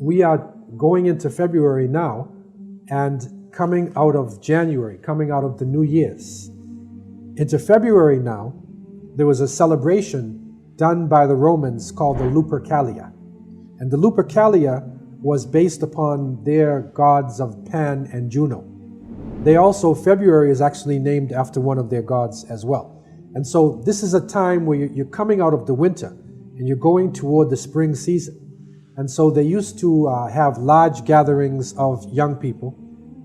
we are going into February now and coming out of January, coming out of the New Year's. Into February now, there was a celebration done by the Romans called the Lupercalia. And the Lupercalia was based upon their gods of Pan and Juno. They also, February is actually named after one of their gods as well. And so this is a time where you're coming out of the winter and you're going toward the spring season. And so they used to have large gatherings of young people,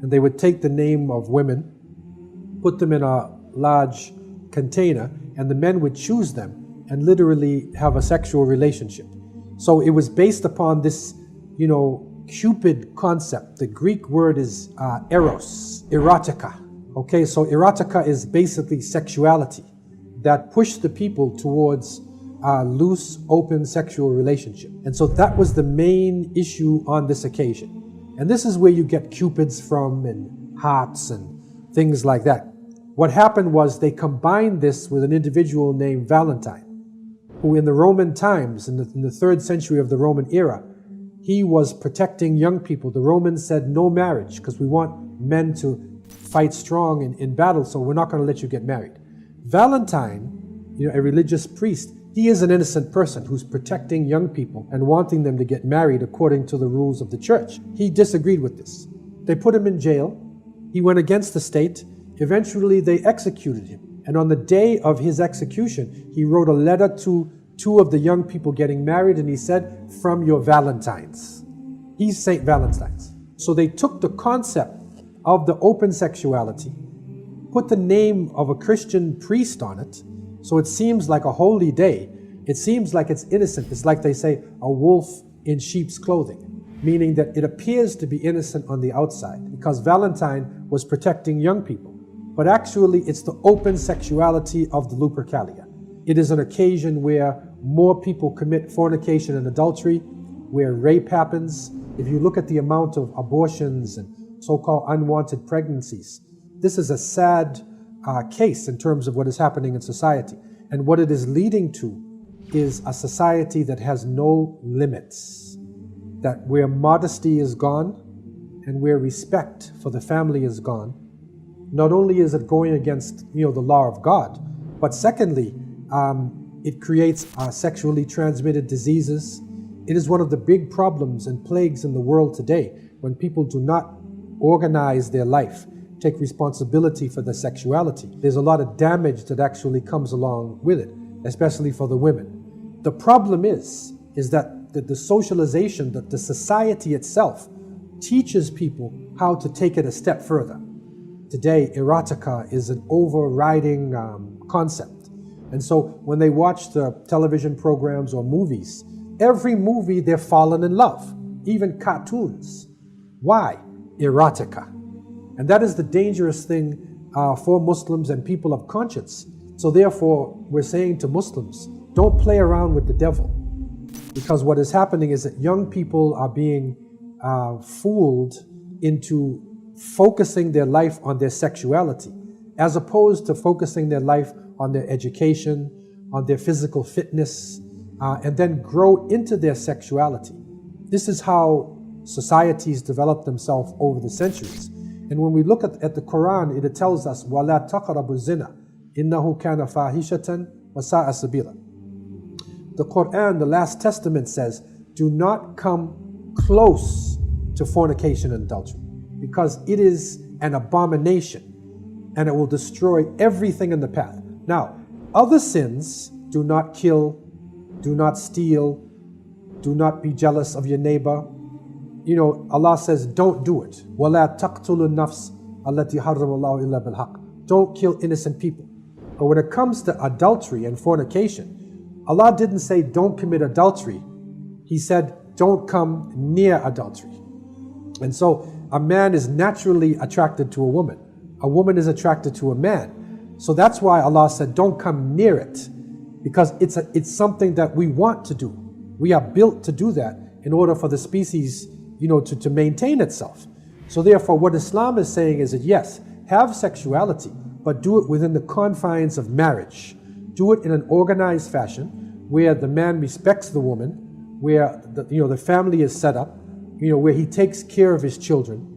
and they would take the name of women, put them in a large container, and the men would choose them and literally have a sexual relationship. So it was based upon this, Cupid concept. The Greek word is eros, erotica. Okay, so erotica is basically sexuality that pushed the people towards loose, open sexual relationship. And so that was the main issue on this occasion. And this is where you get cupids from and hearts and things like that. What happened was they combined this with an individual named Valentine, who in the Roman times, in the 3rd century of the Roman era, he was protecting young people. The Romans said no marriage because we want men to fight strong in battle, so we're not going to let you get married. Valentine, a religious priest, he is an innocent person who's protecting young people and wanting them to get married according to the rules of the church. He disagreed with this. They put him in jail. He went against the state. Eventually, they executed him. And on the day of his execution, he wrote a letter to 2 of the young people getting married, and he said, "From your Valentines." He's Saint Valentine's. So they took the concept of the open sexuality, put the name of a Christian priest on it, so it seems like a holy day. It seems like it's innocent. It's like they say, a wolf in sheep's clothing, meaning that it appears to be innocent on the outside because Valentine was protecting young people. But actually, it's the open sexuality of the Lupercalia. It is an occasion where more people commit fornication and adultery, where rape happens. If you look at the amount of abortions and so-called unwanted pregnancies, this is a sad case in terms of what is happening in society. And what it is leading to is a society that has no limits, that where modesty is gone and where respect for the family is gone. Not only is it going against the law of God, but secondly, it creates sexually transmitted diseases. It is one of the big problems and plagues in the world today when people do not organize their life, take responsibility for their sexuality. There's a lot of damage that actually comes along with it, especially for the women. The problem is that the socialization, that the society itself teaches people how to take it a step further. Today, erotica is an overriding concept. And so when they watch the television programs or movies, every movie they're falling in love, even cartoons. Why? Erotica. And that is the dangerous thing for Muslims and people of conscience. So therefore, we're saying to Muslims, don't play around with the devil. Because what is happening is that young people are being fooled into focusing their life on their sexuality, as opposed to focusing their life on their education, on their physical fitness, and then grow into their sexuality. This is how societies develop themselves over the centuries. And when we look at the Quran, it tells us, وَلَا تَقْرَبُوا الزِّنَا إِنَّهُ كَانَ فَاحِشَةً وَسَاءَ سَبِيلًا. The Quran, the Last Testament says, do not come close to fornication and adultery, because it is an abomination and it will destroy everything in the path. Now, other sins, do not kill, do not steal, do not be jealous of your neighbor. Allah says, don't do it. وَلَا تَقْتُلُوا النَّفْسَ الَّتِي حَرَّمَ اللَّهُ إِلَّا بِالْحَقِّ. Don't kill innocent people. But when it comes to adultery and fornication, Allah didn't say don't commit adultery. He said don't come near adultery. And so a man is naturally attracted to a woman. A woman is attracted to a man. So that's why Allah said don't come near it, because it's something that we want to do. We are built to do that in order for the species, to maintain itself. So therefore, what Islam is saying is that yes, have sexuality, but do it within the confines of marriage. Do it in an organized fashion where the man respects the woman, where the family is set up, where he takes care of his children,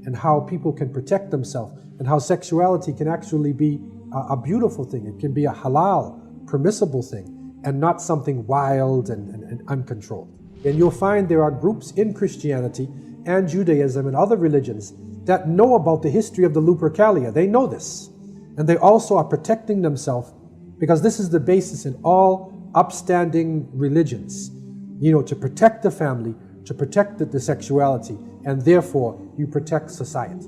and how people can protect themselves, and how sexuality can actually be a beautiful thing. It can be a halal, permissible thing, and not something wild and uncontrolled. And you'll find there are groups in Christianity and Judaism and other religions that know about the history of the Lupercalia. They know this. And they also are protecting themselves, because this is the basis in all upstanding religions, to protect the family, to protect the sexuality, and therefore you protect society.